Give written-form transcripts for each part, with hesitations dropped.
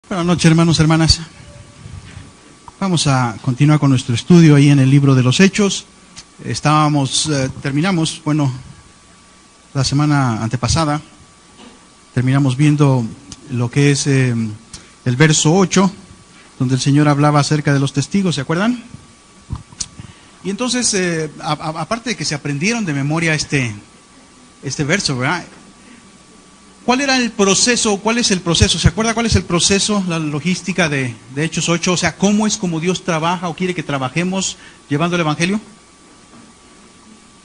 Buenas noches, hermanos, hermanas. Vamos a continuar con nuestro estudio ahí en el libro de los Hechos. Terminamos, la semana antepasada, terminamos viendo lo que es el verso 8, donde el Señor hablaba acerca de los testigos, ¿se acuerdan? Y entonces, aparte de que se aprendieron de memoria este verso, ¿verdad? ¿Cuál era el proceso? ¿Cuál es el proceso? ¿Se acuerda cuál es el proceso, la logística de Hechos 8? O sea, ¿cómo es como Dios trabaja o quiere que trabajemos llevando el Evangelio?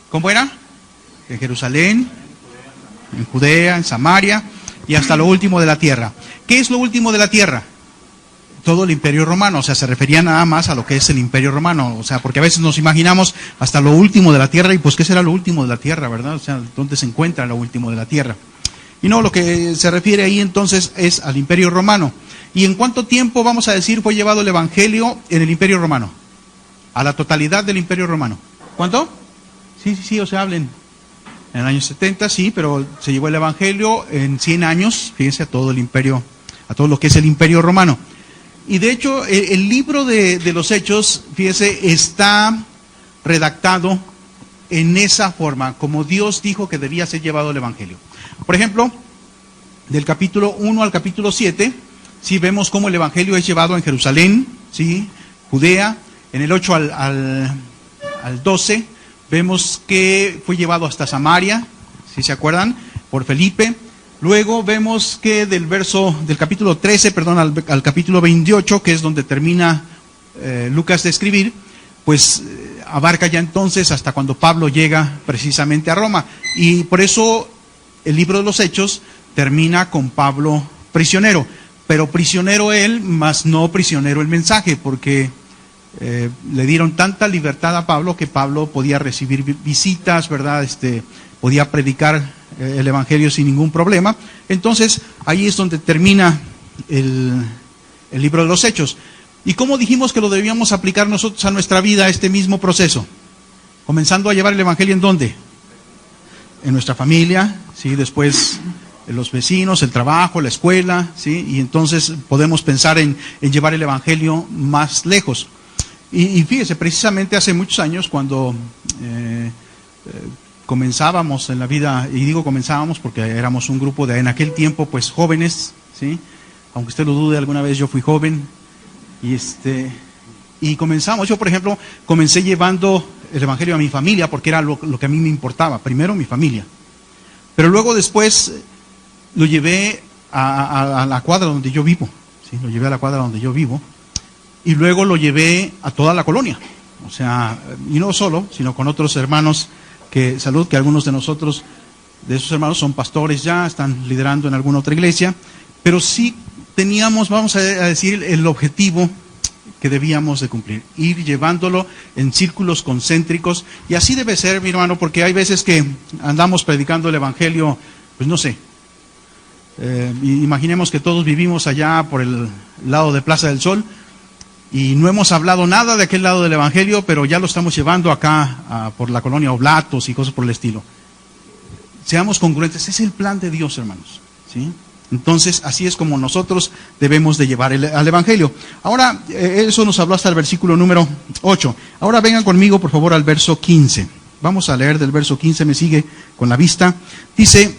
¿Cómo era? En Jerusalén, en Judea, en Samaria y hasta lo último de la tierra. ¿Qué es lo último de la tierra? Todo el Imperio Romano, o sea, se refería nada más a lo que es el Imperio Romano, o sea, porque a veces nos imaginamos hasta lo último de la tierra y pues ¿qué será lo último de la tierra, verdad? O sea, ¿dónde se encuentra lo último de la tierra? Y no, lo que se refiere ahí entonces es al Imperio Romano. ¿Y en cuánto tiempo, vamos a decir, fue llevado el Evangelio en el Imperio Romano? A la totalidad del Imperio Romano. ¿Cuánto? Sí, o sea, hablen. En el año 70, sí, pero se llevó el Evangelio en 100 años, fíjense, a todo el imperio, a todo lo que es el Imperio Romano. Y de hecho, el libro de los Hechos, fíjense, está redactado en esa forma, como Dios dijo que debía ser llevado el Evangelio. Por ejemplo, del capítulo 1 al capítulo 7, sí vemos cómo el Evangelio es llevado en Jerusalén, ¿sí? Judea. En el 8 al 12, vemos que fue llevado hasta Samaria, ¿sí se acuerdan? Por Felipe. Luego vemos que del capítulo 13, al capítulo 28, que es donde termina Lucas de escribir, pues abarca ya entonces hasta cuando Pablo llega precisamente a Roma. Y por eso el libro de los Hechos termina con Pablo prisionero, pero prisionero él, mas no prisionero el mensaje, porque le dieron tanta libertad a Pablo que Pablo podía recibir visitas, ¿verdad? Podía predicar el Evangelio sin ningún problema. Entonces, ahí es donde termina el libro de los Hechos. ¿Y cómo dijimos que lo debíamos aplicar nosotros a nuestra vida, este mismo proceso? Comenzando a llevar el Evangelio, ¿en dónde? En nuestra familia, ¿sí? Después en los vecinos, el trabajo, la escuela, ¿sí? Y entonces podemos pensar en llevar el Evangelio más lejos. Y fíjese, precisamente hace muchos años, cuando comenzábamos en la vida, y digo comenzábamos porque éramos un grupo de en aquel tiempo, pues jóvenes, ¿sí? Aunque usted lo dude, alguna vez yo fui joven, y comenzamos, yo por ejemplo, comencé llevando el Evangelio a mi familia, porque era lo que a mí me importaba, primero mi familia, pero luego después lo llevé a la cuadra donde yo vivo, ¿sí? Lo llevé a la cuadra donde yo vivo, y luego lo llevé a toda la colonia, o sea, y no solo, sino con otros hermanos, que algunos de nosotros, de esos hermanos son pastores ya, están liderando en alguna otra iglesia, pero sí teníamos, vamos a decir, el objetivo que debíamos de cumplir, ir llevándolo en círculos concéntricos, y así debe ser, mi hermano, porque hay veces que andamos predicando el Evangelio, pues no sé, imaginemos que todos vivimos allá por el lado de Plaza del Sol, y no hemos hablado nada de aquel lado del Evangelio, pero ya lo estamos llevando acá por la colonia Oblatos y cosas por el estilo. Seamos congruentes, es el plan de Dios, hermanos, ¿sí? Entonces, así es como nosotros debemos de llevar al Evangelio. Ahora, eso nos habló hasta el versículo número 8. Ahora vengan conmigo, por favor, al verso 15. Vamos a leer del verso 15, me sigue con la vista. Dice,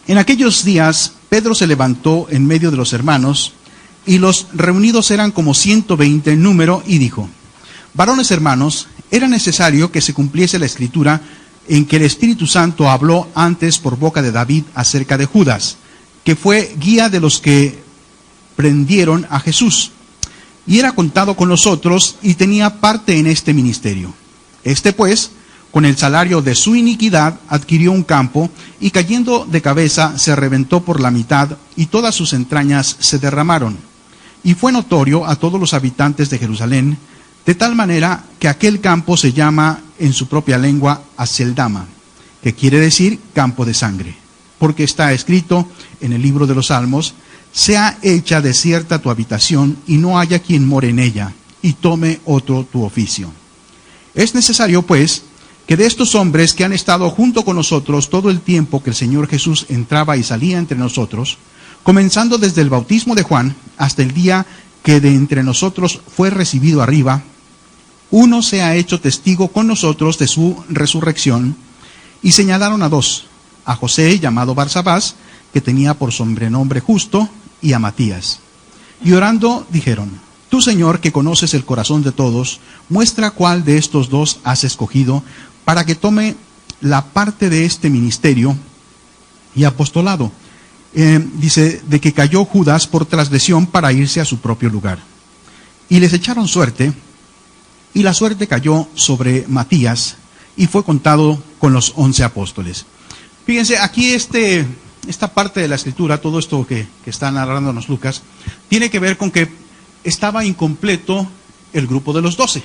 en aquellos días, Pedro se levantó en medio de los hermanos, y los reunidos eran como 120 en número, y dijo, varones hermanos, era necesario que se cumpliese la escritura en que el Espíritu Santo habló antes por boca de David acerca de Judas, que fue guía de los que prendieron a Jesús, y era contado con los otros, y tenía parte en este ministerio. Pues, con el salario de su iniquidad, adquirió un campo, y cayendo de cabeza se reventó por la mitad, y todas sus entrañas se derramaron. Y fue notorio a todos los habitantes de Jerusalén, de tal manera que aquel campo se llama en su propia lengua Aceldama, que quiere decir campo de sangre, porque está escrito en el libro de los Salmos, sea hecha desierta tu habitación y no haya quien more en ella, y tome otro tu oficio. Es necesario, pues, que de estos hombres que han estado junto con nosotros todo el tiempo que el Señor Jesús entraba y salía entre nosotros, comenzando desde el bautismo de Juan hasta el día que de entre nosotros fue recibido arriba, uno se ha hecho testigo con nosotros de su resurrección. Y señalaron a dos, a José, llamado Barsabás, que tenía por sobrenombre Justo, y a Matías. Y orando dijeron: Tú, Señor, que conoces el corazón de todos, muestra cuál de estos dos has escogido para que tome la parte de este ministerio y apostolado. Dice, de que cayó Judas por transgresión para irse a su propio lugar. Y les echaron suerte, y la suerte cayó sobre Matías, y fue contado con los 11 apóstoles. Fíjense, aquí esta parte de la escritura, todo esto que está narrándonos Lucas, tiene que ver con que estaba incompleto el grupo de los 12.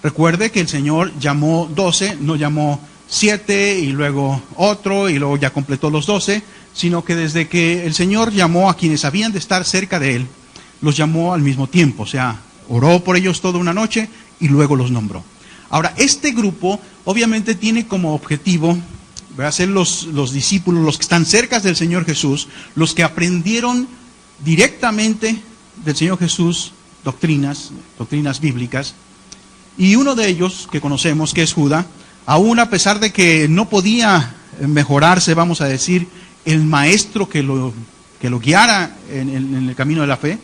Recuerde que el Señor llamó 12, no llamó 7 y luego otro y luego ya completó los 12, sino que desde que el Señor llamó a quienes habían de estar cerca de Él, los llamó al mismo tiempo, o sea, oró por ellos toda una noche y luego los nombró. Ahora, este grupo obviamente tiene como objetivo ser los discípulos, los que están cerca del Señor Jesús, los que aprendieron directamente del Señor Jesús doctrinas bíblicas, y uno de ellos que conocemos, que es Judas, aún a pesar de que no podía mejorarse, vamos a decir, el maestro que lo guiara en el camino de la fe,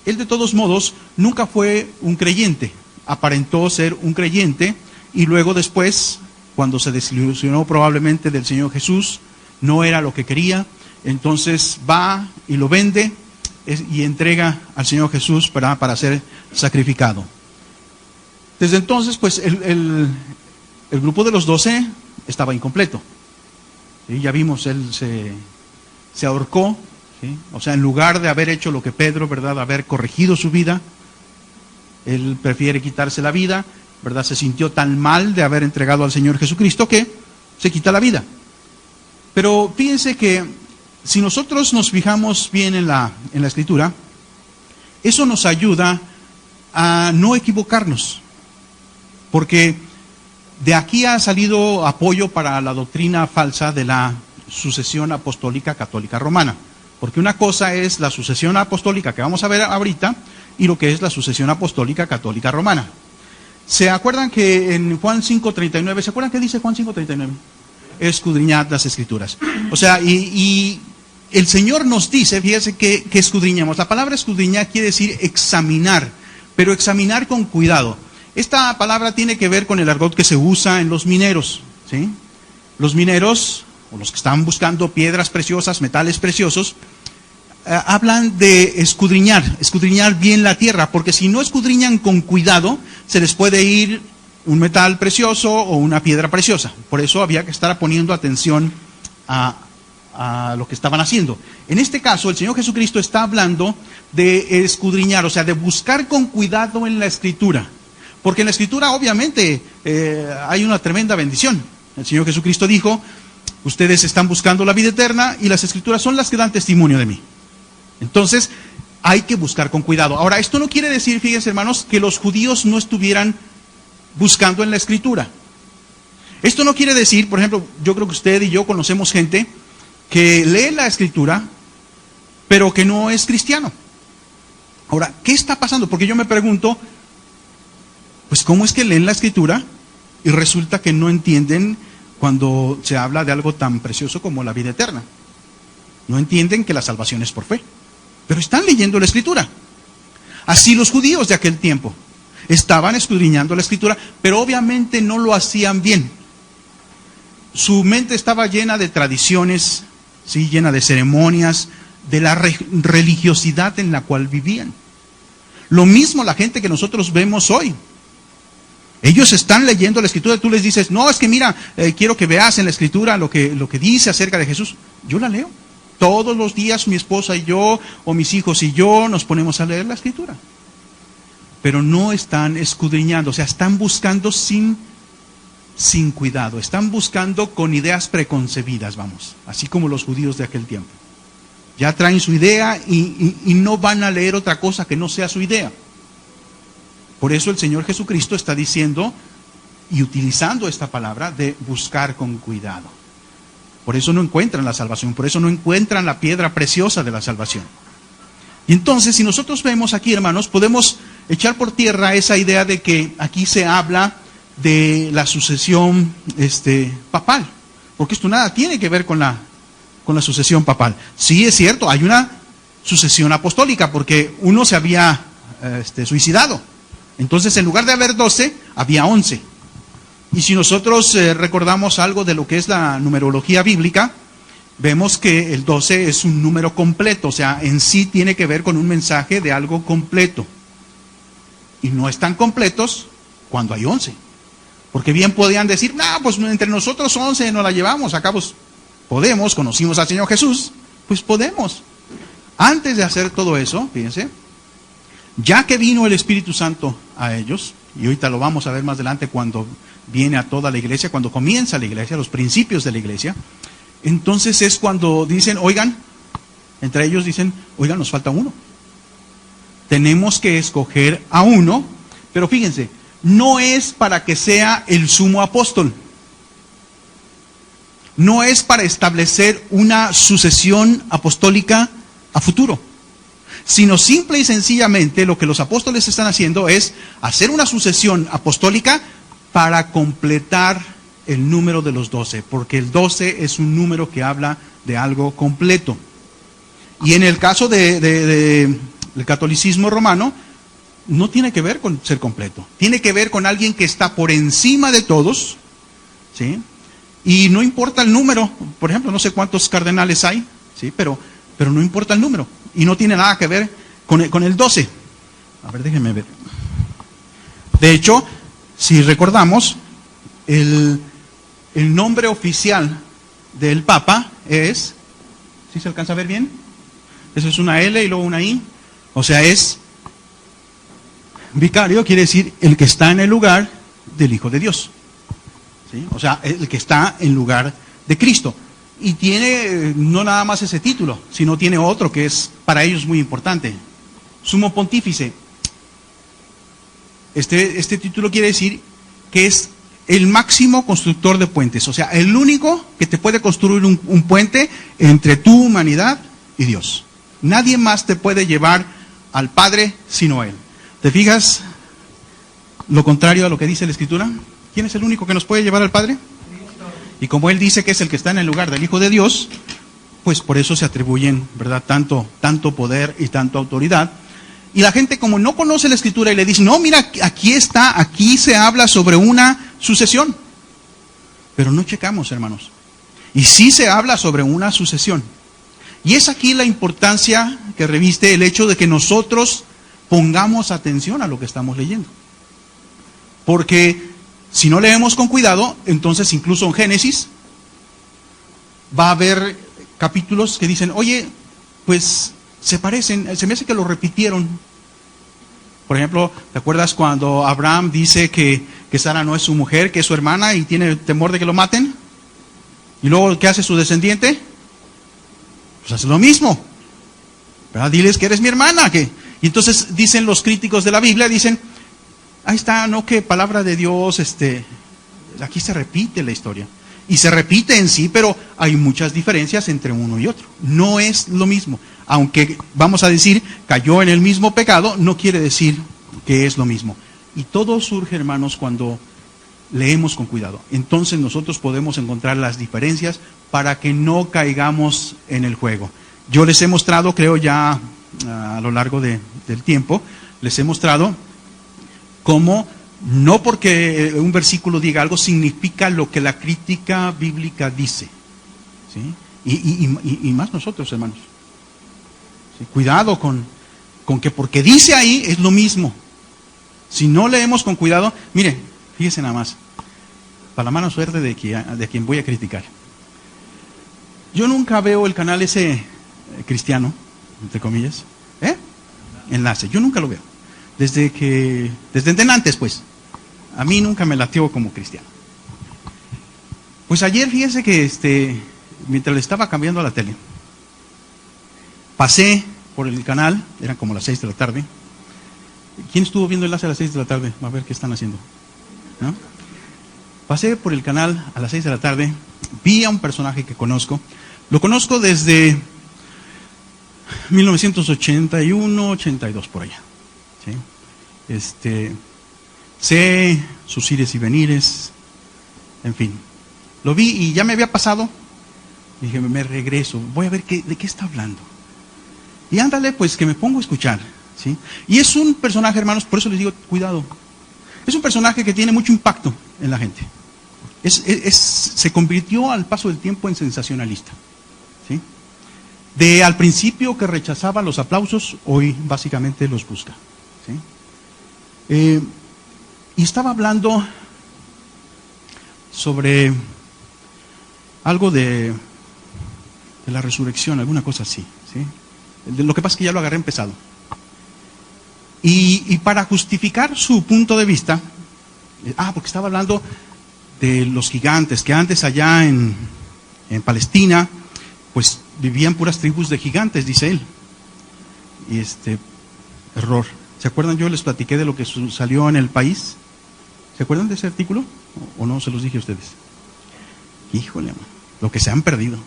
él de todos modos nunca fue un creyente, aparentó ser un creyente, y luego después, cuando se desilusionó probablemente del Señor Jesús, no era lo que quería, entonces va y lo vende y entrega al Señor Jesús para ser sacrificado. Desde entonces, pues el grupo de los 12 estaba incompleto. ¿Sí? Ya vimos, él se ahorcó, ¿sí? O sea, en lugar de haber hecho lo que Pedro, ¿verdad?, haber corregido su vida, él prefiere quitarse la vida, ¿verdad? Se sintió tan mal de haber entregado al Señor Jesucristo que se quita la vida. Pero fíjense que si nosotros nos fijamos bien en la Escritura, eso nos ayuda a no equivocarnos, porque de aquí ha salido apoyo para la doctrina falsa de la sucesión apostólica católica romana. Porque una cosa es la sucesión apostólica que vamos a ver ahorita y lo que es la sucesión apostólica católica romana. ¿Se acuerdan que en Juan 5:39, ¿se acuerdan qué dice Juan 5:39? Escudriñad las Escrituras. O sea, y el Señor nos dice, fíjense que escudriñemos. La palabra escudriñar quiere decir examinar, pero examinar con cuidado. Esta palabra tiene que ver con el argot que se usa en los mineros, ¿sí? Los mineros, o los que están buscando piedras preciosas, metales preciosos, hablan de escudriñar bien la tierra, porque si no escudriñan con cuidado, se les puede ir un metal precioso o una piedra preciosa. Por eso había que estar poniendo atención a lo que estaban haciendo. En este caso, el Señor Jesucristo está hablando de escudriñar, o sea, de buscar con cuidado en la Escritura. Porque en la Escritura, obviamente, hay una tremenda bendición. El Señor Jesucristo dijo: ustedes están buscando la vida eterna y las Escrituras son las que dan testimonio de mí. Entonces, hay que buscar con cuidado. Ahora, esto no quiere decir, fíjense hermanos, que los judíos no estuvieran buscando en la Escritura. Esto no quiere decir, por ejemplo, yo creo que usted y yo conocemos gente que lee la Escritura, pero que no es cristiano. Ahora, ¿qué está pasando? Porque yo me pregunto, pues, ¿cómo es que leen la Escritura y resulta que no entienden cuando se habla de algo tan precioso como la vida eterna? No entienden que la salvación es por fe, pero están leyendo la Escritura. Así los judíos de aquel tiempo estaban escudriñando la Escritura, pero obviamente no lo hacían bien. Su mente estaba llena de tradiciones, ¿sí?, llena de ceremonias, de la religiosidad en la cual vivían. Lo mismo la gente que nosotros vemos hoy. Ellos están leyendo la Escritura y tú les dices: no, es que mira, quiero que veas en la Escritura lo que dice acerca de Jesús. Yo la leo. Todos los días mi esposa y yo, o mis hijos y yo, nos ponemos a leer la Escritura. Pero no están escudriñando, o sea, están buscando sin cuidado, están buscando con ideas preconcebidas, vamos, así como los judíos de aquel tiempo. Ya traen su idea y no van a leer otra cosa que no sea su idea. Por eso el Señor Jesucristo está diciendo y utilizando esta palabra de buscar con cuidado. Por eso no encuentran la salvación, por eso no encuentran la piedra preciosa de la salvación. Y entonces, si nosotros vemos aquí, hermanos, podemos echar por tierra esa idea de que aquí se habla de la sucesión papal, porque esto nada tiene que ver con la sucesión papal. Sí, es cierto, hay una sucesión apostólica, porque uno se había suicidado. Entonces, en lugar de haber 12, había 11. Y si nosotros recordamos algo de lo que es la numerología bíblica, vemos que el 12 es un número completo, o sea, en sí tiene que ver con un mensaje de algo completo. Y no están completos cuando hay 11. Porque bien podían decir, no, pues entre nosotros 11 nos la llevamos, acá pues podemos, conocimos al Señor Jesús, pues podemos. Antes de hacer todo eso, fíjense, ya que vino el Espíritu Santo a ellos, y ahorita lo vamos a ver más adelante cuando viene a toda la iglesia, cuando comienza la iglesia, los principios de la iglesia, entonces es cuando dicen, oigan, entre ellos dicen, oigan, nos falta uno. Tenemos que escoger a uno, pero fíjense, no es para que sea el sumo apóstol. No es para establecer una sucesión apostólica a futuro, sino simple y sencillamente lo que los apóstoles están haciendo es hacer una sucesión apostólica para completar el número de los 12, porque el 12 es un número que habla de algo completo. Y en el caso del catolicismo romano, no tiene que ver con ser completo, tiene que ver con alguien que está por encima de todos, ¿sí? Y no importa el número, por ejemplo, no sé cuántos cardenales hay, ¿sí? Pero no importa el número, y no tiene nada que ver con el 12. A ver, déjenme ver. De hecho, si recordamos, el nombre oficial del Papa es, ¿sí se alcanza a ver bien? Eso es una L y luego una I, o sea, es vicario, quiere decir el que está en el lugar del Hijo de Dios, ¿sí? O sea, el que está en lugar de Cristo. Y tiene no nada más ese título, sino tiene otro que es para ellos muy importante, sumo pontífice. Este título quiere decir que es el máximo constructor de puentes, o sea, el único que te puede construir un puente entre tu humanidad y Dios. Nadie más te puede llevar al Padre sino Él. ¿Te fijas lo contrario a lo que dice la Escritura? ¿Quién es el único que nos puede llevar al Padre? Y como Él dice que es el que está en el lugar del Hijo de Dios, pues por eso se atribuyen, ¿verdad?, tanto poder y tanta autoridad. Y la gente, como no conoce la Escritura y le dice, no, mira, aquí se habla sobre una sucesión. Pero no checamos, hermanos. Y sí se habla sobre una sucesión. Y es aquí la importancia que reviste el hecho de que nosotros pongamos atención a lo que estamos leyendo. Porque si no leemos con cuidado, entonces incluso en Génesis va a haber capítulos que dicen, oye, pues se parecen, se me hace que lo repitieron. Por ejemplo, ¿te acuerdas cuando Abraham dice que Sara no es su mujer, que es su hermana y tiene temor de que lo maten? Y luego, ¿qué hace su descendiente? Pues hace lo mismo, ¿verdad? Diles que eres mi hermana. Y entonces dicen los críticos de la Biblia, dicen, ahí está, no, que palabra de Dios, aquí se repite la historia. Y se repite en sí, pero hay muchas diferencias entre uno y otro. No es lo mismo. Aunque, vamos a decir, cayó en el mismo pecado, no quiere decir que es lo mismo. Y todo surge, hermanos, cuando leemos con cuidado. Entonces nosotros podemos encontrar las diferencias para que no caigamos en el juego. Yo les he mostrado, creo ya a lo largo del tiempo, les he mostrado cómo no porque un versículo diga algo significa lo que la crítica bíblica dice, ¿sí? Y más nosotros, hermanos. ¿Sí? Cuidado con que porque dice ahí es lo mismo. Si no leemos con cuidado, mire, fíjese nada más, para la mala suerte de quien voy a criticar. Yo nunca veo el canal ese cristiano, entre comillas, Enlace, yo nunca lo veo. Desde antes, pues, a mí nunca me latió como cristiano. Pues ayer, fíjese que mientras le estaba cambiando a la tele, pasé por el canal, eran como las 6 de la tarde. ¿Quién estuvo viendo Enlace a las 6 de la tarde? A ver qué están haciendo, ¿no? Pasé por el canal a las 6 de la tarde vi a un personaje que conozco. Lo conozco desde 1981, 82 por allá. ¿Sí? Sé sus ires y venires, en fin. Lo vi y ya me había pasado. Dije, me regreso, voy a ver de qué está hablando. Y ándale, pues que me pongo a escuchar. ¿Sí? Y es un personaje, hermanos, por eso les digo, cuidado. Es un personaje que tiene mucho impacto en la gente. Se convirtió al paso del tiempo en sensacionalista. ¿Sí? De al principio que rechazaba los aplausos, hoy básicamente los busca. ¿Sí? Y estaba hablando sobre algo de la resurrección, alguna cosa así. ¿Sí? Lo que pasa es que ya lo agarré empezado. Y para justificar su punto de vista, porque estaba hablando de los gigantes, que antes allá en Palestina, pues vivían puras tribus de gigantes, dice él. Y error. ¿Se acuerdan? Yo les platiqué de lo que salió en El País. ¿Se acuerdan de ese artículo? ¿O no se los dije a ustedes? Híjole, lo que se han perdido.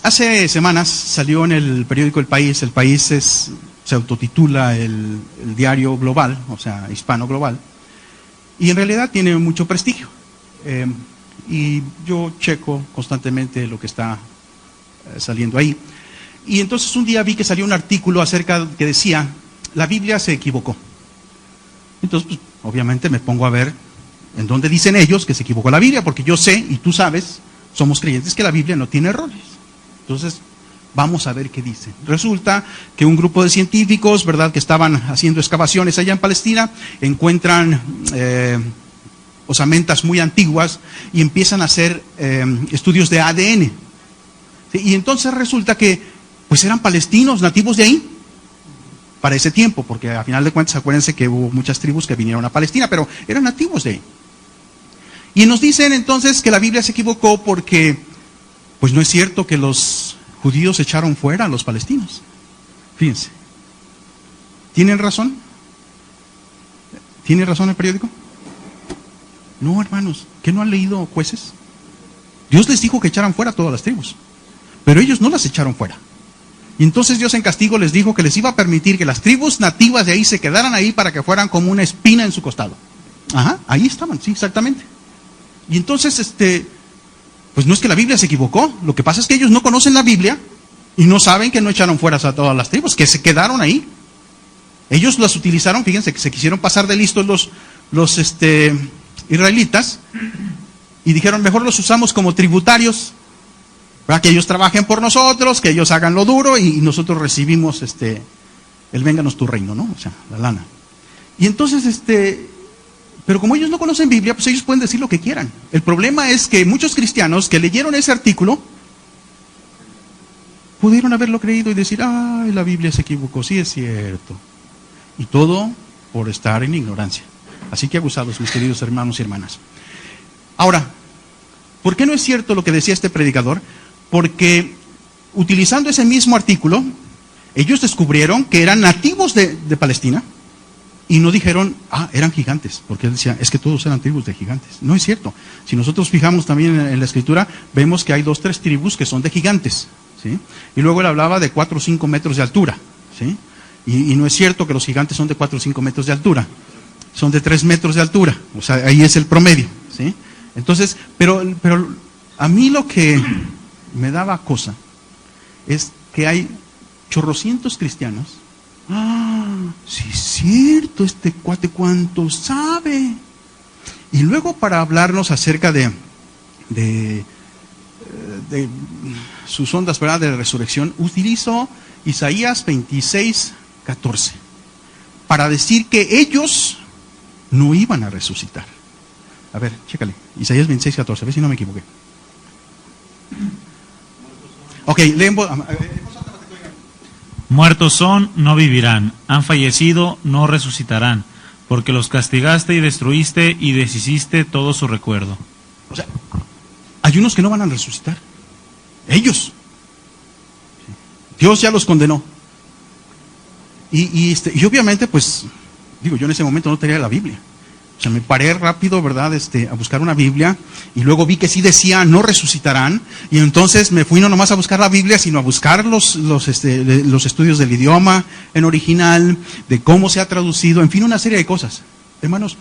Hace semanas salió en el periódico El País. El País se autotitula el diario global, o sea, hispano global. Y en realidad tiene mucho prestigio. Y yo checo constantemente lo que está saliendo ahí. Y entonces un día vi que salió un artículo acerca que decía, la Biblia se equivocó. Entonces, pues, obviamente me pongo a ver en dónde dicen ellos que se equivocó la Biblia, porque yo sé, y tú sabes, somos creyentes, que la Biblia no tiene errores. Entonces, vamos a ver qué dice. Resulta que un grupo de científicos, ¿verdad?, que estaban haciendo excavaciones allá en Palestina, encuentran osamentas muy antiguas y empiezan a hacer estudios de ADN. ¿Sí? Y entonces resulta que pues eran palestinos, nativos de ahí, para ese tiempo, porque a final de cuentas acuérdense que hubo muchas tribus que vinieron a Palestina, pero eran nativos de ahí. Y nos dicen entonces que la Biblia se equivocó porque pues no es cierto que los judíos echaron fuera a los palestinos. Fíjense. ¿Tienen razón? ¿Tiene razón el periódico? No, hermanos, ¿qué no han leído Jueces? Dios les dijo que echaran fuera a todas las tribus, pero ellos no las echaron fuera. Y entonces Dios en castigo les dijo que les iba a permitir que las tribus nativas de ahí se quedaran ahí para que fueran como una espina en su costado. Ajá, ahí estaban, sí, exactamente. Y entonces, pues no es que la Biblia se equivocó, lo que pasa es que ellos no conocen la Biblia y no saben que no echaron fuera a todas las tribus, que se quedaron ahí. Ellos las utilizaron, fíjense, que se quisieron pasar de listos los israelitas y dijeron, mejor los usamos como tributarios, para que ellos trabajen por nosotros, que ellos hagan lo duro y nosotros recibimos el vénganos tu reino, ¿no? O sea, la lana. Y entonces, pero como ellos no conocen Biblia, pues ellos pueden decir lo que quieran. El problema es que muchos cristianos que leyeron ese artículo pudieron haberlo creído y decir, ay, la Biblia se equivocó, sí es cierto. Y todo por estar en ignorancia. Así que abusados, mis queridos hermanos y hermanas. Ahora, ¿por qué no es cierto lo que decía este predicador? Porque utilizando ese mismo artículo, ellos descubrieron que eran nativos de Palestina y no dijeron, eran gigantes, porque él decía, es que todos eran tribus de gigantes. No es cierto. Si nosotros fijamos también en la escritura, vemos que hay 2 o 3 tribus que son de gigantes, ¿sí? Y luego él hablaba de 4 o 5 metros de altura, ¿sí? Y no es cierto que los gigantes son de 4 o 5 metros de altura, son de 3 metros de altura, o sea, ahí es el promedio, ¿sí? Entonces, pero a mí lo que me daba cosa es que hay chorrocientos cristianos. Sí es cierto, este cuate cuánto sabe. Y luego para hablarnos acerca de sus ondas, ¿verdad?, de resurrección, utilizó Isaías 26:14 para decir que ellos no iban a resucitar. A ver, chécale, Isaías 26:14, a ver si no me equivoqué. Ok, leen. Muertos son, no vivirán. Han fallecido, no resucitarán. Porque los castigaste y destruiste y deshiciste todo su recuerdo. O sea, hay unos que no van a resucitar. Ellos. Dios ya los condenó. Y obviamente, pues, digo, yo en ese momento no tenía la Biblia. O sea, me paré rápido, ¿verdad? A buscar una Biblia, y luego vi que sí decía no resucitarán, y entonces me fui no nomás a buscar la Biblia, sino a buscar los estudios del idioma en original, de cómo se ha traducido, en fin, una serie de cosas. Hermanos,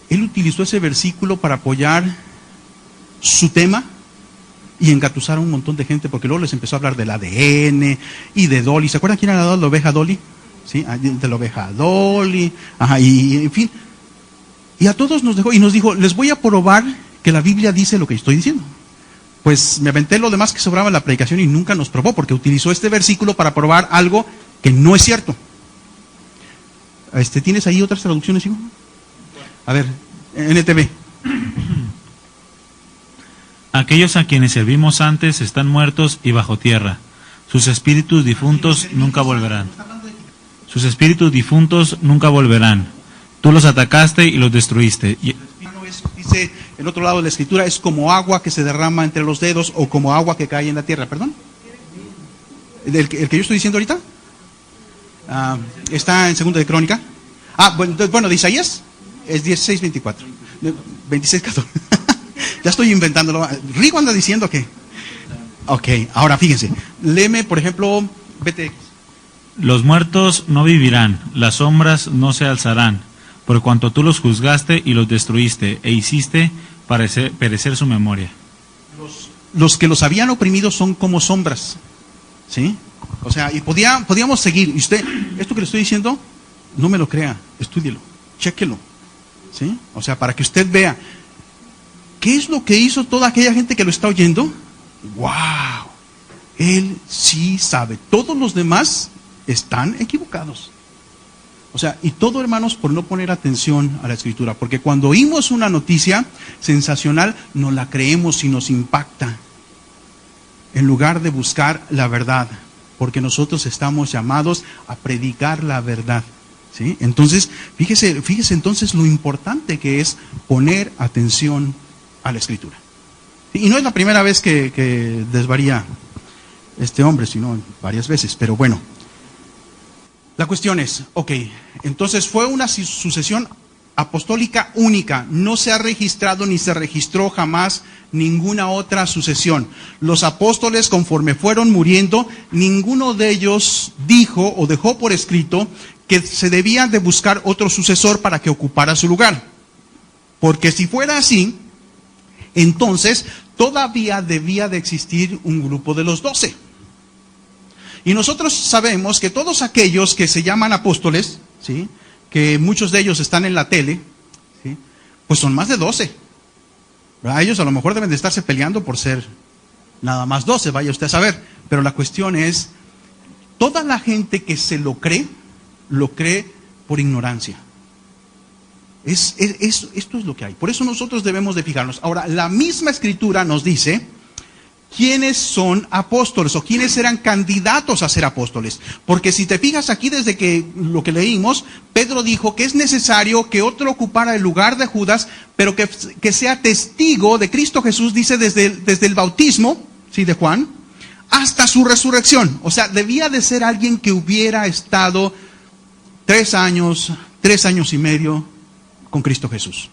él utilizó ese versículo para apoyar su tema y engatusar a un montón de gente, porque luego les empezó a hablar del ADN y de Dolly. ¿Se acuerdan quién era la oveja Dolly? Sí, de la oveja Dolly, y en fin. Y a todos nos dejó y nos dijo, les voy a probar que la Biblia dice lo que estoy diciendo. Pues me aventé lo demás que sobraba en la predicación y nunca nos probó, porque utilizó este versículo para probar algo que no es cierto. ¿Tienes ahí otras traducciones, hijo? A ver, NTV. Aquellos a quienes servimos antes están muertos y bajo tierra. Sus espíritus difuntos nunca volverán. Sus espíritus difuntos nunca volverán. Tú los atacaste y los destruiste. Dice el otro lado de la escritura, es como agua que se derrama entre los dedos o como agua que cae en la tierra. ¿Perdón? ¿El que yo estoy diciendo ahorita? Está en 2 de Crónica. Bueno, de Isaías es 16:24. 26:14. Ya estoy inventándolo. Rigo anda diciendo que... Ok, ahora fíjense. Léeme, por ejemplo, BTX. Los muertos no vivirán, las sombras no se alzarán, por cuanto tú los juzgaste y los destruiste, e hiciste perecer su memoria. Los que los habían oprimido son como sombras, ¿sí? O sea, y podíamos seguir. Y usted, esto que le estoy diciendo, no me lo crea, estúdielo, chéquelo, ¿sí? O sea, para que usted vea, ¿qué es lo que hizo toda aquella gente que lo está oyendo? ¡Wow! Él sí sabe. Todos los demás están equivocados. O sea, y todo, hermanos, por no poner atención a la Escritura, porque cuando oímos una noticia sensacional, no la creemos y nos impacta, en lugar de buscar la verdad, porque nosotros estamos llamados a predicar la verdad, ¿sí? Entonces, fíjese entonces lo importante que es poner atención a la Escritura. Y no es la primera vez que desvaría este hombre, sino varias veces, pero bueno. La cuestión es, entonces fue una sucesión apostólica única, no se ha registrado ni se registró jamás ninguna otra sucesión. Los apóstoles, conforme fueron muriendo, ninguno de ellos dijo o dejó por escrito que se debía de buscar otro sucesor para que ocupara su lugar. Porque si fuera así, entonces todavía debía de existir un grupo de los 12. Y nosotros sabemos que todos aquellos que se llaman apóstoles, ¿sí?, que muchos de ellos están en la tele, ¿sí?, pues son más de 12. ¿Verdad? Ellos a lo mejor deben de estarse peleando por ser nada más 12, vaya usted a saber. Pero la cuestión es, toda la gente que se lo cree por ignorancia. Esto es lo que hay. Por eso nosotros debemos de fijarnos. Ahora, la misma Escritura nos dice quiénes son apóstoles o quiénes eran candidatos a ser apóstoles. Porque si te fijas aquí desde que lo que leímos, Pedro dijo que es necesario que otro ocupara el lugar de Judas, pero que sea testigo de Cristo Jesús, dice desde el bautismo, ¿sí?, de Juan, hasta su resurrección. O sea, debía de ser alguien que hubiera estado 3 años y medio con Cristo Jesús.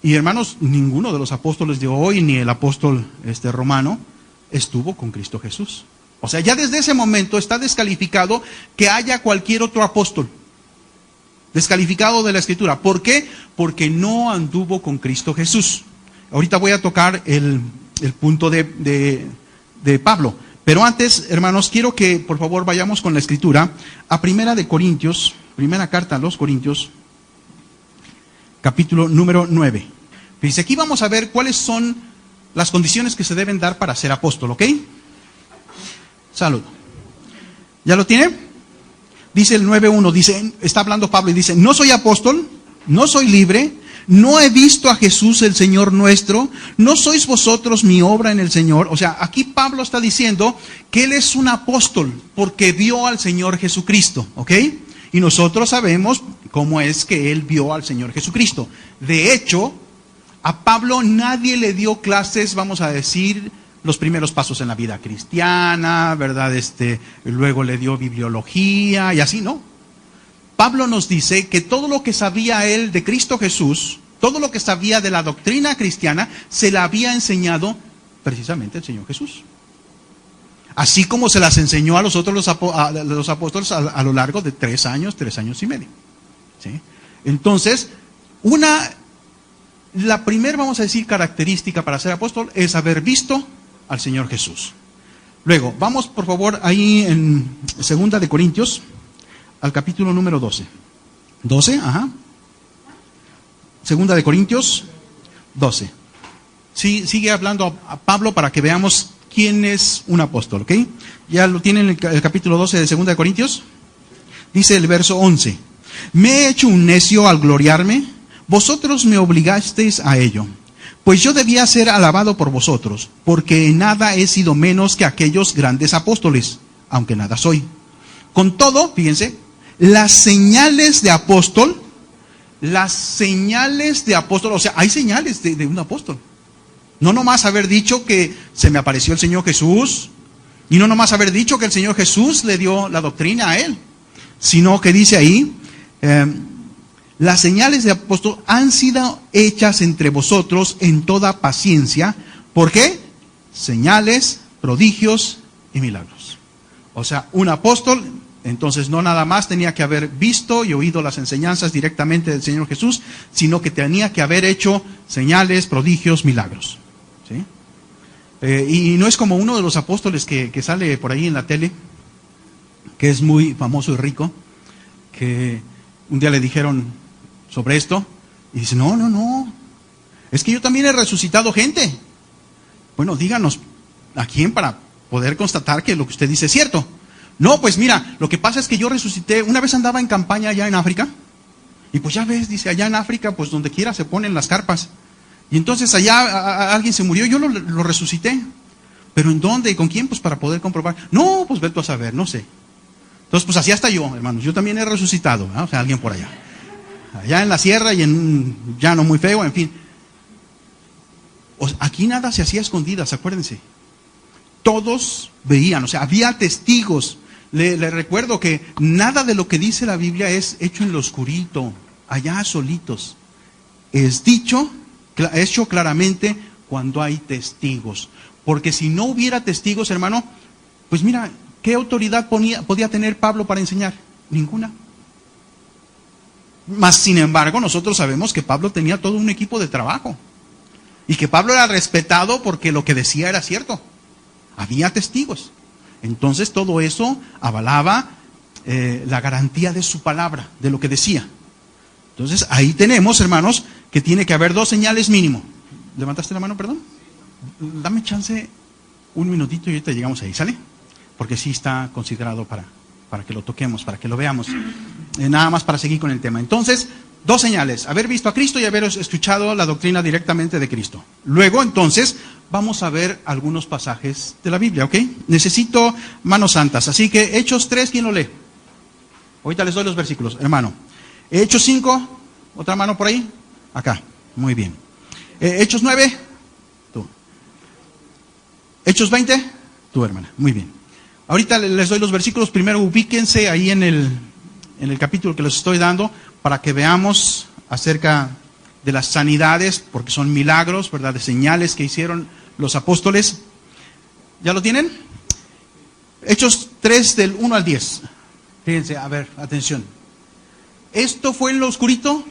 Y hermanos, ninguno de los apóstoles de hoy, ni el apóstol romano, estuvo con Cristo Jesús. O sea, ya desde ese momento está descalificado que haya cualquier otro apóstol. Descalificado de la Escritura. ¿Por qué? Porque no anduvo con Cristo Jesús. Ahorita voy a tocar el punto de Pablo. Pero antes, hermanos, quiero que por favor vayamos con la Escritura a Primera de Corintios, primera carta a los Corintios, capítulo número 9. Dice, aquí vamos a ver cuáles son las condiciones que se deben dar para ser apóstol, ¿ok? Salud. ¿Ya lo tiene? Dice el 9:1, dice, está hablando Pablo y dice, no soy apóstol, no soy libre, no he visto a Jesús el Señor nuestro, no sois vosotros mi obra en el Señor. O sea, aquí Pablo está diciendo que él es un apóstol porque vio al Señor Jesucristo, ¿ok? Y nosotros sabemos cómo es que él vio al Señor Jesucristo. De hecho, a Pablo nadie le dio clases, vamos a decir, los primeros pasos en la vida cristiana, ¿verdad? Luego le dio bibliología y así, ¿no? Pablo nos dice que todo lo que sabía él de Cristo Jesús, todo lo que sabía de la doctrina cristiana, se la había enseñado precisamente el Señor Jesús. Así como se las enseñó a los otros los apóstoles a lo largo de 3 años y medio. ¿Sí? Entonces, la primera, vamos a decir, característica para ser apóstol es haber visto al Señor Jesús. Luego, vamos por favor ahí en 2 de Corintios, al capítulo número 12. 12, ajá. 2 de Corintios 12. Sí, sigue hablando a Pablo para que veamos quién es un apóstol, ¿ok? Ya lo tienen en el capítulo 12 de 2 de Corintios. Dice el verso 11. Me he hecho un necio al gloriarme, vosotros me obligasteis a ello. Pues yo debía ser alabado por vosotros, porque en nada he sido menos que aquellos grandes apóstoles, aunque nada soy. Con todo, fíjense, las señales de apóstol, o sea, hay señales de un apóstol. No nomás haber dicho que se me apareció el Señor Jesús, y no nomás haber dicho que el Señor Jesús le dio la doctrina a él, sino que dice ahí, las señales de apóstol han sido hechas entre vosotros en toda paciencia. ¿Por qué? Señales, prodigios y milagros. O sea, un apóstol, entonces no nada más tenía que haber visto y oído las enseñanzas directamente del Señor Jesús, sino que tenía que haber hecho señales, prodigios, milagros. ¿Sí? Y no es como uno de los apóstoles que sale por ahí en la tele, que es muy famoso y rico, que un día le dijeron sobre esto, y dice, no, es que yo también he resucitado gente. Bueno, díganos a quién para poder constatar que lo que usted dice es cierto. No, pues mira, lo que pasa es que yo resucité, una vez andaba en campaña allá en África, y pues ya ves, dice, allá en África, pues donde quiera se ponen las carpas, y entonces allá alguien se murió, yo lo resucité. ¿Pero en dónde y con quién? Pues para poder comprobar. No, pues ve tú a saber, no sé. Entonces, pues así hasta yo, hermanos, yo también he resucitado, ¿no? O sea, alguien por allá. Allá en la sierra y en un llano muy feo, en fin. Aquí nada se hacía a escondidas, acuérdense. Todos veían, o sea, había testigos. Le recuerdo que nada de lo que dice la Biblia es hecho en lo oscurito, allá solitos. Es hecho claramente cuando hay testigos. Porque si no hubiera testigos, hermano, pues mira, ¿qué autoridad podía tener Pablo para enseñar? Ninguna. Mas, sin embargo, nosotros sabemos que Pablo tenía todo un equipo de trabajo. Y que Pablo era respetado porque lo que decía era cierto. Había testigos. Entonces todo eso avalaba la garantía de su palabra, de lo que decía. Entonces ahí tenemos, hermanos, que tiene que haber 2 señales mínimo. ¿Levantaste la mano, perdón? Dame chance un minutito y ahorita llegamos ahí, ¿sale? Porque sí está considerado para que lo toquemos, para que lo veamos. Nada más para seguir con el tema. Entonces, 2 señales: haber visto a Cristo y haber escuchado la doctrina directamente de Cristo. Luego, entonces, vamos a ver algunos pasajes de la Biblia, ¿ok? Necesito manos santas. Así que, Hechos 3, ¿quién lo lee? Ahorita les doy los versículos, hermano. Hechos 5, ¿otra mano por ahí? Acá, muy bien. Hechos 9, tú. Hechos 20, tú, hermana, muy bien. Ahorita les doy los versículos. Primero ubíquense ahí en el capítulo que les estoy dando para que veamos acerca de las sanidades, porque son milagros, ¿verdad? De señales que hicieron los apóstoles. ¿Ya lo tienen? Hechos 3 del 1 al 10. Fíjense, a ver, atención. Esto fue en lo oscurito.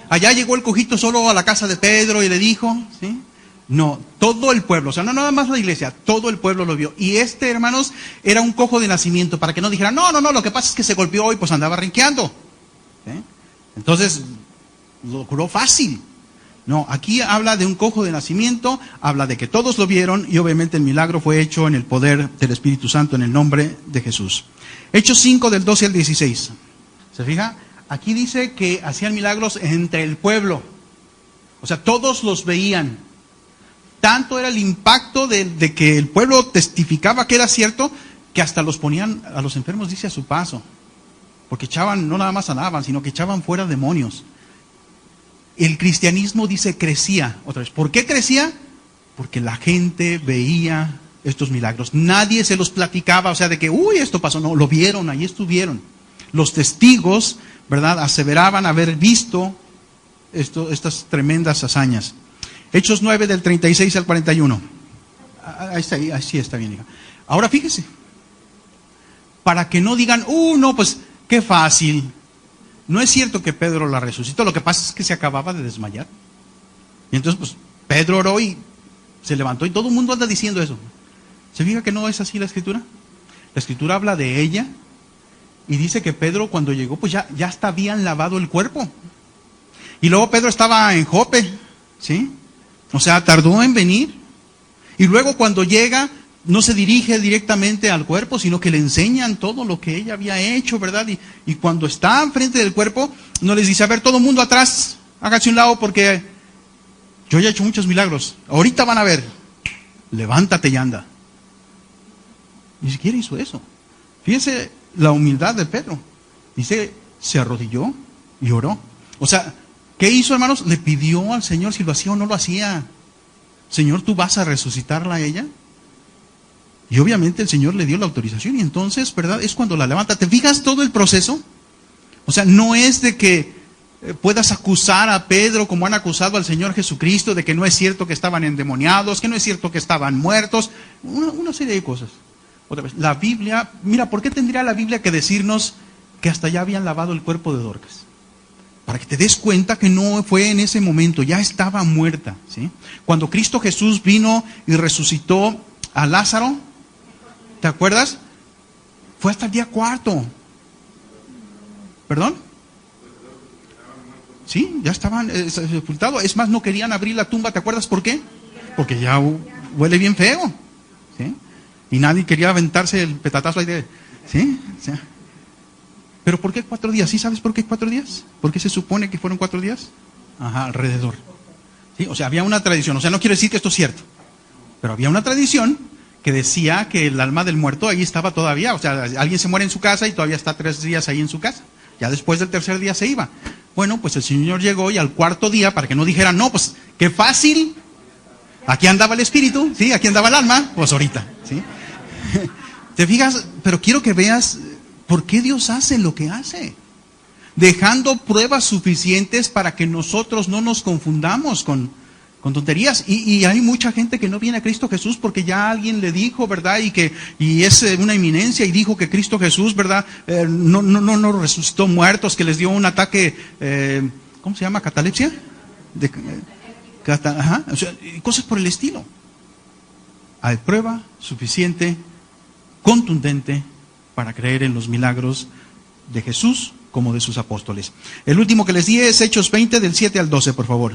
Allá llegó el cojito solo a la casa de Pedro y le dijo, ¿sí? No, todo el pueblo, o sea, no nada más la iglesia, todo el pueblo lo vio. Y hermanos, era un cojo de nacimiento, para que no dijeran, no, lo que pasa es que se golpeó y pues andaba rinqueando. ¿Sí? Entonces, lo curó fácil. No, aquí habla de un cojo de nacimiento, habla de que todos lo vieron y obviamente el milagro fue hecho en el poder del Espíritu Santo, en el nombre de Jesús. Hechos 5 del 12 al 16. ¿Se fija? Aquí dice que hacían milagros entre el pueblo. O sea, todos los veían. Tanto era el impacto de que el pueblo testificaba que era cierto, que hasta los ponían a los enfermos, dice, a su paso. Porque echaban, no nada más sanaban, sino que echaban fuera demonios. El cristianismo, dice, crecía. Otra vez, ¿por qué crecía? Porque la gente veía estos milagros. Nadie se los platicaba, o sea, de que, uy, esto pasó. No, lo vieron, ahí estuvieron. Los testigos ¿verdad?, aseveraban haber visto estas tremendas hazañas. Hechos 9 del 36 al 41. Ahí está, ahí sí está bien, hija. Ahora fíjese, para que no digan, no, pues qué fácil. No es cierto que Pedro la resucitó, lo que pasa es que se acababa de desmayar. Y entonces, pues, Pedro oró y se levantó y todo el mundo anda diciendo eso. ¿Se fija que no es así la Escritura? La Escritura habla de ella y dice que Pedro cuando llegó, pues ya hasta habían lavado el cuerpo. Y luego Pedro estaba en Jope, ¿sí? O sea, tardó en venir. Y luego cuando llega, no se dirige directamente al cuerpo, sino que le enseñan todo lo que ella había hecho, ¿verdad? Y cuando está enfrente del cuerpo, no les dice, a ver, todo el mundo atrás, hágase un lado porque yo ya he hecho muchos milagros. Ahorita van a ver, levántate y anda. Ni siquiera hizo eso. Fíjense la humildad de Pedro. Dice, se arrodilló y oró. O sea, ¿qué hizo, hermanos? Le pidió al Señor si lo hacía o no lo hacía. Señor, ¿tú vas a resucitarla a ella? Y obviamente el Señor le dio la autorización y entonces, ¿verdad? Es cuando la levanta. ¿Te fijas todo el proceso? O sea, no es de que puedas acusar a Pedro como han acusado al Señor Jesucristo, de que no es cierto que estaban endemoniados, que no es cierto que estaban muertos, una serie de cosas. Otra vez, la Biblia, mira, ¿por qué tendría la Biblia que decirnos que hasta ya habían lavado el cuerpo de Dorcas? Para que te des cuenta que no fue en ese momento, ya estaba muerta, ¿sí? Cuando Cristo Jesús vino y resucitó a Lázaro, ¿te acuerdas? Fue hasta el día 4. ¿Perdón? Sí, ya estaban sepultados. Es más, no querían abrir la tumba, ¿te acuerdas por qué? Porque ya huele bien feo, ¿sí? Y nadie quería aventarse el petatazo ahí de... ¿Sí? O sea, ¿pero por qué 4 días? ¿Sí sabes por qué 4 días? ¿Por qué se supone que fueron 4 días? Ajá, alrededor. ¿Sí? O sea, había una tradición. O sea, no quiero decir que esto es cierto. Pero había una tradición que decía que el alma del muerto ahí estaba todavía. O sea, alguien se muere en su casa y todavía está 3 días ahí en su casa. Ya después del 3er día se iba. Bueno, pues el Señor llegó y al 4.º día, para que no dijeran, no, pues qué fácil. Aquí andaba el espíritu, ¿sí? Aquí andaba el alma, pues ahorita, ¿sí? ¿Te fijas? Pero quiero que veas por qué Dios hace lo que hace. Dejando pruebas suficientes para que nosotros no nos confundamos con tonterías. Y hay mucha gente que no viene a Cristo Jesús porque ya alguien le dijo, ¿verdad? Y es una eminencia y dijo que Cristo Jesús, ¿verdad? No resucitó muertos, que les dio un ataque, ¿cómo se llama? ¿Catalepsia? Ajá, o sea, cosas por el estilo. Hay prueba suficiente, contundente, para creer en los milagros de Jesús como de sus apóstoles. El último que les di es Hechos 20 del 7 al 12, por favor.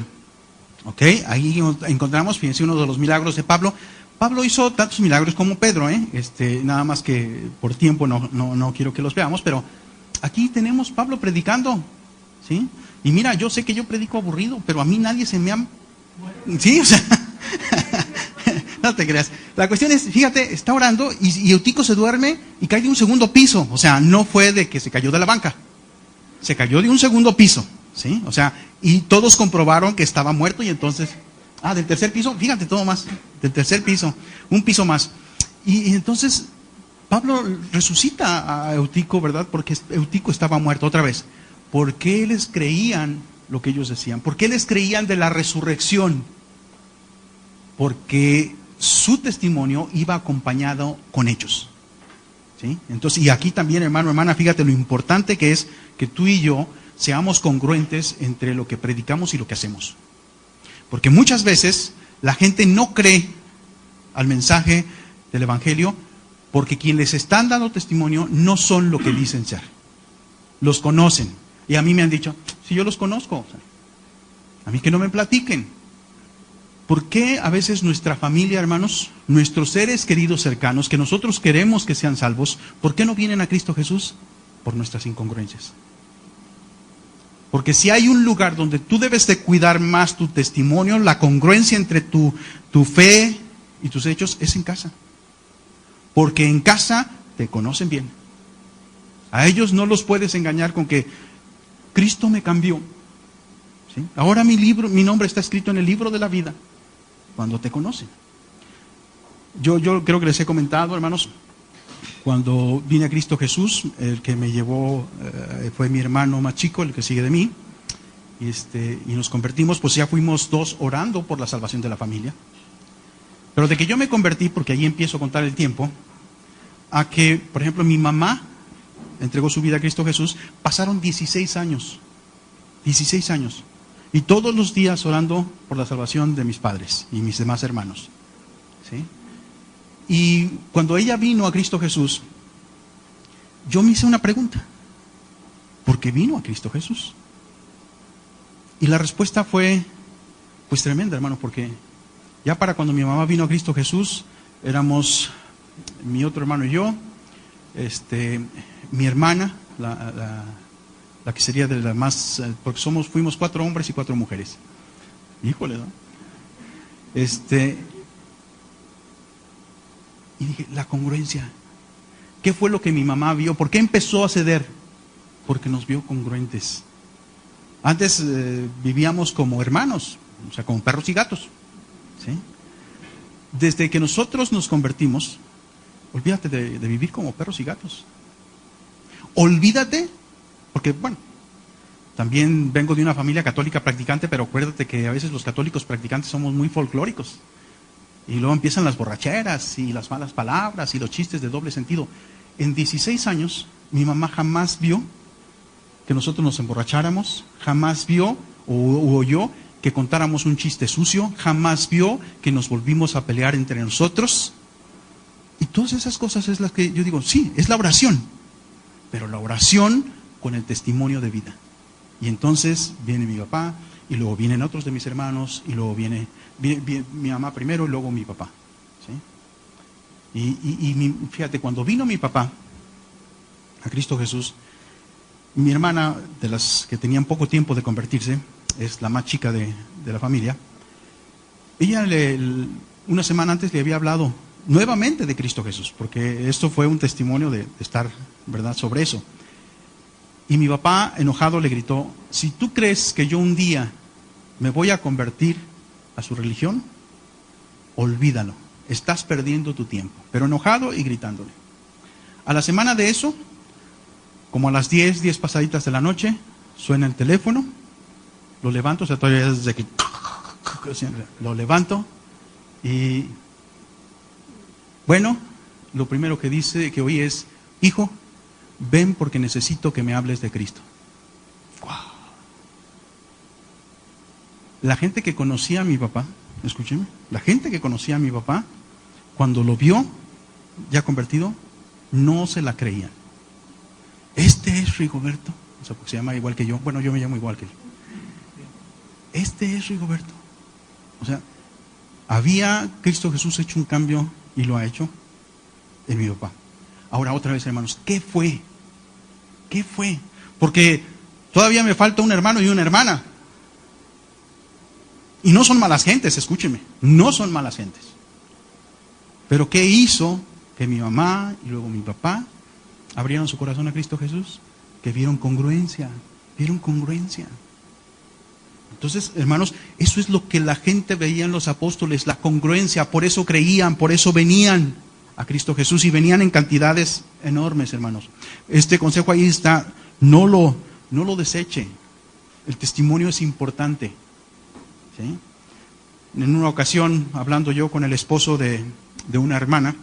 Ok, ahí encontramos, fíjense, uno de los milagros de Pablo. Pablo hizo tantos milagros como Pedro, nada más que por tiempo no quiero que los veamos, pero aquí tenemos Pablo predicando, ¿sí? Y mira, yo sé que yo predico aburrido, pero a mí nadie se me ha... ¿Sí? O sea, no te creas. La cuestión es, fíjate, está orando y Eutico se duerme y cae de un 2.º piso. O sea, no fue de que se cayó de la banca. Se cayó de un 2.º piso, ¿sí? O sea, y todos comprobaron que estaba muerto y entonces... del 3.er piso, fíjate todo más. Del 3.er piso, un piso más. Y entonces Pablo resucita a Eutico, ¿verdad? Porque Eutico estaba muerto otra vez. ¿Por qué les creían lo que ellos decían? ¿Por qué les creían de la resurrección? Porque su testimonio iba acompañado con hechos, ¿sí? Entonces, y aquí también, hermano, hermana, fíjate lo importante que es que tú y yo seamos congruentes entre lo que predicamos y lo que hacemos. Porque muchas veces la gente no cree al mensaje del Evangelio porque quienes les están dando testimonio no son lo que dicen ser. Los conocen. Y a mí me han dicho, si yo los conozco, o sea, a mí que no me platiquen. ¿Por qué a veces nuestra familia, hermanos, nuestros seres queridos cercanos, que nosotros queremos que sean salvos, ¿por qué no vienen a Cristo Jesús? Por nuestras incongruencias. Porque si hay un lugar donde tú debes de cuidar más tu testimonio, la congruencia entre tu fe y tus hechos, es en casa. Porque en casa te conocen bien. A ellos no los puedes engañar con que Cristo me cambió, ¿sí? Ahora mi nombre está escrito en el libro de la vida. Cuando te conocen. Yo creo que les he comentado, hermanos, Cuando vine a Cristo Jesús, el que me llevó fue mi hermano más chico, el que sigue de mí, y nos convertimos, pues ya fuimos 2 orando por la salvación de la familia. Pero de que yo me convertí, porque ahí empiezo a contar el tiempo, a que, por ejemplo, mi mamá entregó su vida a Cristo Jesús, pasaron 16 años, 16 años, y todos los días orando por la salvación de mis padres y mis demás hermanos, ¿sí? Y cuando ella vino a Cristo Jesús, yo me hice una pregunta: ¿por qué vino a Cristo Jesús? Y la respuesta fue, pues tremenda, hermano, porque ya para cuando mi mamá vino a Cristo Jesús, éramos mi otro hermano y yo, mi hermana, la que sería de la más, porque fuimos 4 hombres y 4 mujeres. Híjole, ¿no? Y dije, la congruencia. ¿Qué fue lo que mi mamá vio? ¿Por qué empezó a ceder? Porque nos vio congruentes. Antes vivíamos como hermanos, o sea, como perros y gatos, ¿sí? Desde que nosotros nos convertimos, olvídate de vivir como perros y gatos. Olvídate, porque bueno, también vengo de una familia católica practicante, pero acuérdate que a veces los católicos practicantes somos muy folclóricos. Y luego empiezan las borracheras y las malas palabras y los chistes de doble sentido. En 16 años, mi mamá jamás vio que nosotros nos emborracháramos, jamás vio o oyó que contáramos un chiste sucio, jamás vio que nos volvimos a pelear entre nosotros. Y todas esas cosas es las que yo digo, sí, es la oración, pero la oración con el testimonio de vida. Y entonces viene mi papá, y luego vienen otros de mis hermanos, y luego viene mi mamá primero, y luego mi papá, ¿sí? Y fíjate, cuando vino mi papá a Cristo Jesús, mi hermana, de las que tenían poco tiempo de convertirse, es la más chica de la familia, ella una semana antes le había hablado nuevamente de Cristo Jesús, porque esto fue un testimonio de estar, ¿verdad?, sobre eso. Y mi papá, enojado, le gritó: si tú crees que yo un día me voy a convertir a su religión, olvídalo, estás perdiendo tu tiempo. Pero enojado y gritándole. A la semana de eso, como a las 10 pasaditas de la noche, suena el teléfono, lo levanto, o sea, todavía es desde que lo levanto, y bueno, lo primero que oí es: hijo, ven porque necesito que me hables de Cristo. ¡Wow! La gente que conocía a mi papá, escúcheme, la gente que conocía a mi papá, cuando lo vio ya convertido, no se la creían. Este es Rigoberto, o sea, porque se llama igual que yo. Bueno, yo me llamo igual que él. Este es Rigoberto. O sea, había Cristo Jesús hecho un cambio, y lo ha hecho en mi papá. Ahora otra vez, hermanos, ¿qué fue? ¿Qué fue? Porque todavía me falta un hermano y una hermana. Y no son malas gentes, escúcheme, no son malas gentes. Pero ¿qué hizo que mi mamá y luego mi papá abrieron su corazón a Cristo Jesús? Que vieron congruencia, vieron congruencia. Entonces, hermanos, eso es lo que la gente veía en los apóstoles, la congruencia. Por eso creían, por eso venían a Cristo Jesús, y venían en cantidades enormes, hermanos. Este consejo ahí está, no lo deseche. El testimonio es importante, ¿sí? En una ocasión, hablando yo con el esposo de una hermana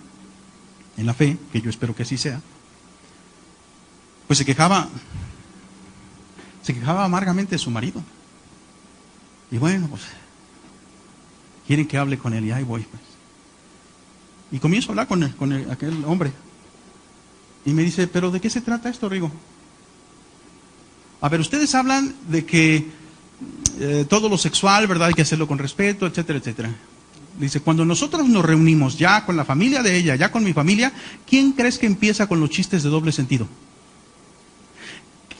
en la fe, que yo espero que así sea, pues se quejaba amargamente de su marido. Y bueno, pues quieren que hable con él, y ahí voy, pues. Y comienzo a hablar con aquel hombre. Y me dice: ¿pero de qué se trata esto, Rigo? A ver, ustedes hablan de que todo lo sexual, ¿verdad?, hay que hacerlo con respeto, etcétera, etcétera. Dice: cuando nosotros nos reunimos ya con la familia de ella, ya con mi familia, ¿quién crees que empieza con los chistes de doble sentido?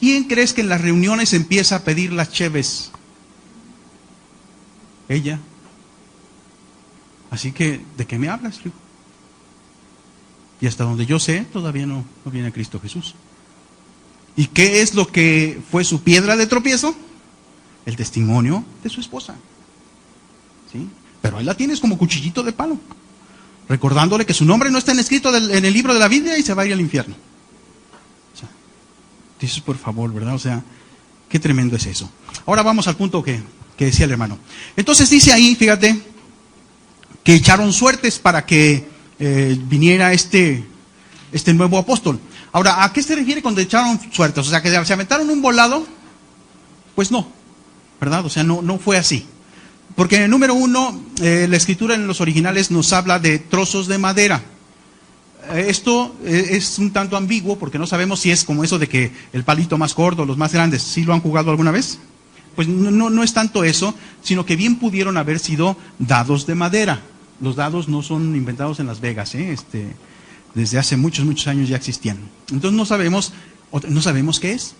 ¿Quién crees que en las reuniones empieza a pedir las cheves? Ella. Así que, ¿de qué me hablas, Rigo? Y hasta donde yo sé, todavía no viene a Cristo Jesús. ¿Y qué es lo que fue su piedra de tropiezo? El testimonio de su esposa, ¿sí? Pero ahí la tienes como cuchillito de palo. recordándole que su nombre no está escrito en el libro de la vida y se va a ir al infierno. O sea, dices, por favor, ¿verdad? O sea, qué tremendo es eso. Ahora vamos al punto que decía el hermano. Entonces dice ahí, fíjate, que echaron suertes para que viniera este nuevo apóstol. Ahora, ¿a qué se refiere cuando echaron suertes? O sea, que se aventaron un volado. Pues no, ¿verdad? O sea, no fue así. Porque en el número 1, la escritura en los originales nos habla de trozos de madera. Esto es un tanto ambiguo porque no sabemos si es como eso de que el palito más corto, los más grandes. ¿Sí lo han jugado alguna vez? Pues no es tanto eso, sino que bien pudieron haber sido dados de madera. Los dados no son inventados en Las Vegas, desde hace muchos años ya existían. Entonces no sabemos qué es.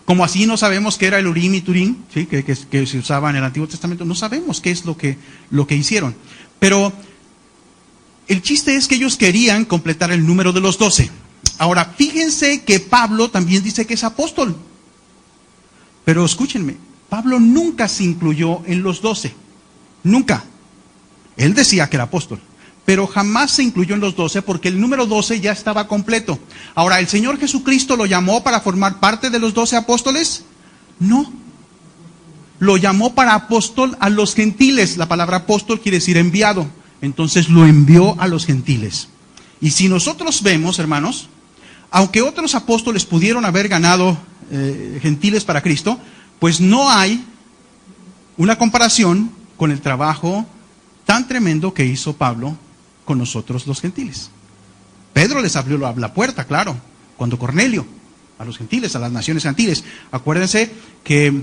Como así no sabemos qué era el Urim y Turim, ¿sí? que se usaba en el Antiguo Testamento. No sabemos qué es lo que hicieron. Pero el chiste es que ellos querían completar el número de los 12. Ahora, fíjense que Pablo también dice que es apóstol. Pero escúchenme, Pablo nunca se incluyó en los 12. Nunca. Él decía que era apóstol. Pero jamás se incluyó en los 12 porque el número 12 ya estaba completo. Ahora, ¿el Señor Jesucristo lo llamó para formar parte de los 12 apóstoles? No. Lo llamó para apóstol a los gentiles. La palabra apóstol quiere decir enviado. Entonces lo envió a los gentiles. Y si nosotros vemos, hermanos, aunque otros apóstoles pudieron haber ganado gentiles para Cristo, pues no hay una comparación con el trabajo tan tremendo que hizo Pablo con nosotros los gentiles. Pedro les abrió la puerta, claro, cuando Cornelio, a los gentiles, a las naciones gentiles. Acuérdense que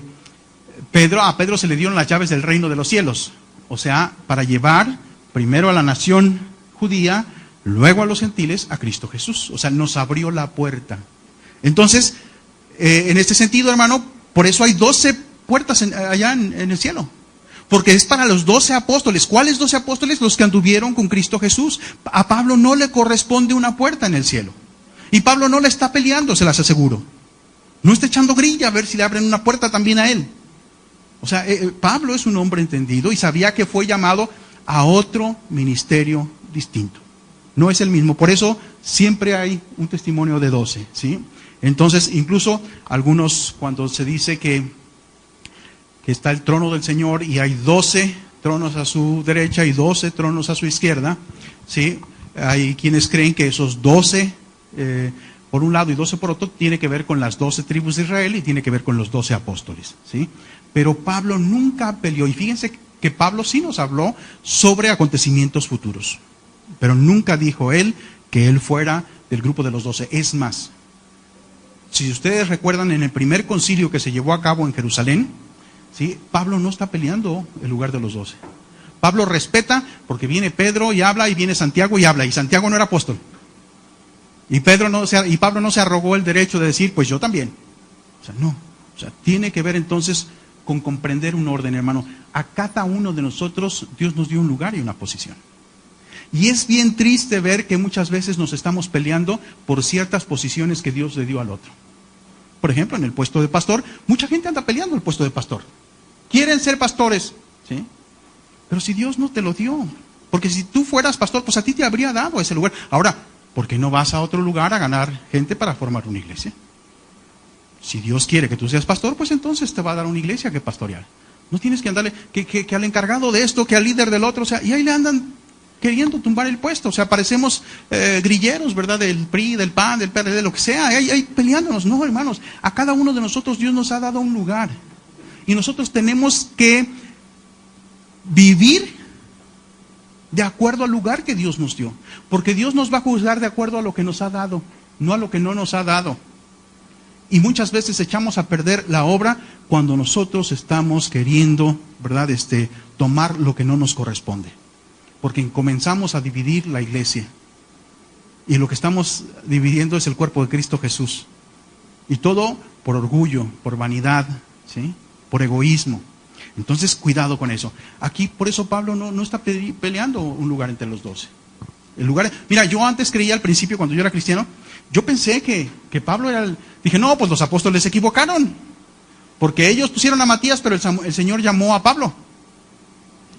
a Pedro se le dieron las llaves del reino de los cielos, o sea, para llevar primero a la nación judía, luego a los gentiles, a Cristo Jesús. O sea, nos abrió la puerta. Entonces, en este sentido, hermano, por eso hay 12 puertas allá en el cielo. Porque es para los 12 apóstoles. ¿Cuáles 12 apóstoles? Los que anduvieron con Cristo Jesús. A Pablo no le corresponde una puerta en el cielo. Y Pablo no le está peleando, se las aseguro. No está echando grilla a ver si le abren una puerta también a él. O sea, Pablo es un hombre entendido y sabía que fue llamado a otro ministerio distinto. No es el mismo. Por eso siempre hay un testimonio de 12, ¿sí? Entonces, incluso algunos, cuando se dice que está el trono del Señor y hay 12 tronos a su derecha y 12 tronos a su izquierda, ¿sí? Hay quienes creen que esos 12 por un lado y 12 por otro tiene que ver con las 12 tribus de Israel y tiene que ver con los 12 apóstoles, ¿sí? Pero Pablo nunca peleó. Y fíjense que Pablo sí nos habló sobre acontecimientos futuros, pero nunca dijo él que él fuera del grupo de los 12. Es más, si ustedes recuerdan en el primer concilio que se llevó a cabo en Jerusalén, ¿sí? Pablo no está peleando el lugar de los 12. Pablo respeta porque viene Pedro y habla, y viene Santiago y habla, y Santiago no era apóstol. Y Pablo no se arrogó el derecho de decir, pues yo también. O sea, no. O sea, tiene que ver entonces con comprender un orden, hermano. A cada uno de nosotros Dios nos dio un lugar y una posición. Y es bien triste ver que muchas veces nos estamos peleando por ciertas posiciones que Dios le dio al otro. Por ejemplo, en el puesto de pastor, mucha gente anda peleando el puesto de pastor. Quieren ser pastores, ¿sí? Pero si Dios no te lo dio, porque si tú fueras pastor, pues a ti te habría dado ese lugar. Ahora, ¿por qué no vas a otro lugar a ganar gente para formar una iglesia? Si Dios quiere que tú seas pastor, pues entonces te va a dar una iglesia que pastorear. No tienes que andarle, que al encargado de esto, que al líder del otro, o sea, y ahí le andan queriendo tumbar el puesto. O sea, parecemos grilleros, ¿verdad? Del PRI, del PAN, del PRD, lo que sea, ahí peleándonos. No, hermanos, a cada uno de nosotros Dios nos ha dado un lugar. Y nosotros tenemos que vivir de acuerdo al lugar que Dios nos dio. Porque Dios nos va a juzgar de acuerdo a lo que nos ha dado, no a lo que no nos ha dado. Y muchas veces echamos a perder la obra cuando nosotros estamos queriendo, ¿verdad? Tomar lo que no nos corresponde. Porque comenzamos a dividir la iglesia. Y lo que estamos dividiendo es el cuerpo de Cristo Jesús. Y todo por orgullo, por vanidad, ¿sí? Por egoísmo. Entonces, cuidado con eso. Aquí, por eso Pablo no está peleando un lugar entre los 12. Mira, yo antes creía al principio, cuando yo era cristiano, yo pensé que Pablo era dije, no, pues los apóstoles se equivocaron. Porque ellos pusieron a Matías, pero el Señor llamó a Pablo.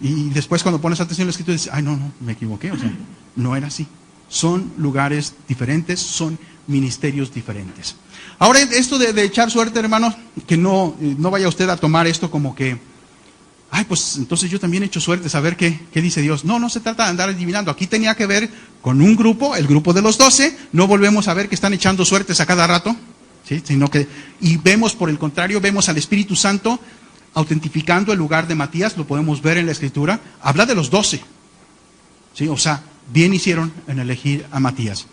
Y después cuando pones atención a la escritura dices, ay, no, me equivoqué, o sea, no era así. Son lugares diferentes, son ministerios diferentes. Ahora, esto de echar suerte, hermanos, que no vaya usted a tomar esto como que, ay, pues entonces yo también echo suerte, saber qué dice Dios. No se trata de andar adivinando. Aquí tenía que ver con un grupo, el grupo de los 12. No volvemos a ver que están echando suertes a cada rato, ¿sí? Sino que, y vemos, por el contrario, vemos al Espíritu Santo autentificando el lugar de Matías, lo podemos ver en la Escritura. Habla de los 12, ¿sí? O sea, bien hicieron en elegir a Matías.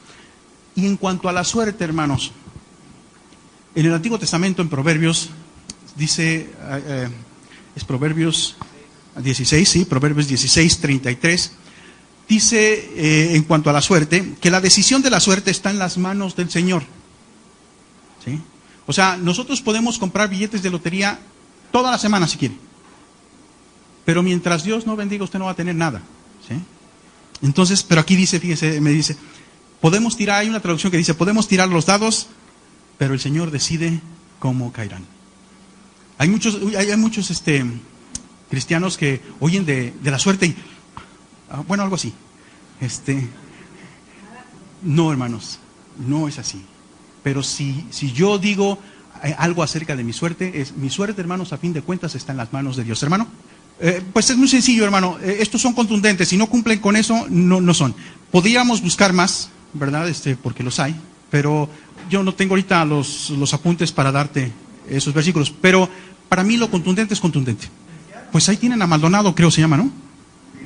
Y en cuanto a la suerte, hermanos, en el Antiguo Testamento, en Proverbios, dice, es Proverbios 16, sí, Proverbios 16, 33, dice en cuanto a la suerte, que la decisión de la suerte está en las manos del Señor, ¿sí? O sea, nosotros podemos comprar billetes de lotería toda la semana si quiere, pero mientras Dios no bendiga, usted no va a tener nada, ¿sí? Entonces, pero aquí dice, fíjese, me dice, podemos tirar, hay una traducción que dice, podemos tirar los dados, pero el Señor decide cómo caerán. Hay muchos cristianos que oyen de la suerte y, bueno, algo así. No, hermanos, no es así. Pero si yo digo algo acerca de mi suerte, mi suerte, hermanos, a fin de cuentas está en las manos de Dios. Hermano, pues es muy sencillo, hermano. Estos son contundentes. Si no cumplen con eso, no son. Podríamos buscar más, ¿verdad? Porque los hay. Pero yo no tengo ahorita los apuntes para darte esos versículos. Pero para mí lo contundente es contundente. Pues ahí tienen a Maldonado, creo se llama, ¿no?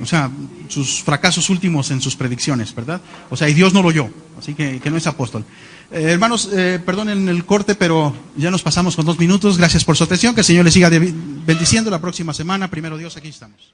O sea, sus fracasos últimos en sus predicciones, ¿verdad? O sea, y Dios no lo oyó, así que no es apóstol. Hermanos, perdonen el corte, pero ya nos pasamos con 2 minutos. Gracias por su atención, que el Señor les siga bendiciendo la próxima semana. Primero Dios, aquí estamos.